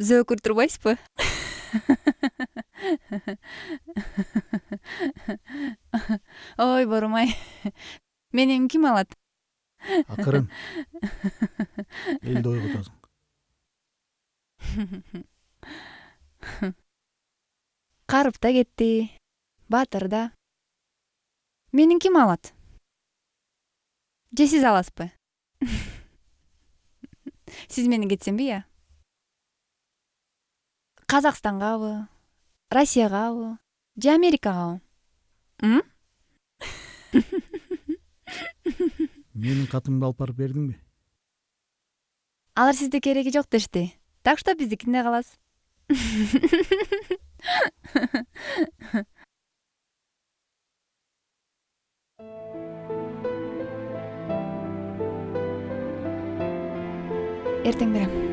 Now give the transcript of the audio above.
зөөкүр турбайсызбы? Ой, борумай. Менен ким алат? Акырын элди ойготосуң. Карып да кетти. Баатыр да. Менин ким алат? Же сиз аласызбы? Сиз менен кетсемби, я? Казакстангабы? Россиягабы? Же Америкагабы? Менин катымды алып барып бердиңби? Алар сизде кереги жок дешти. Так что биздикинде каласыз. Эртең берем.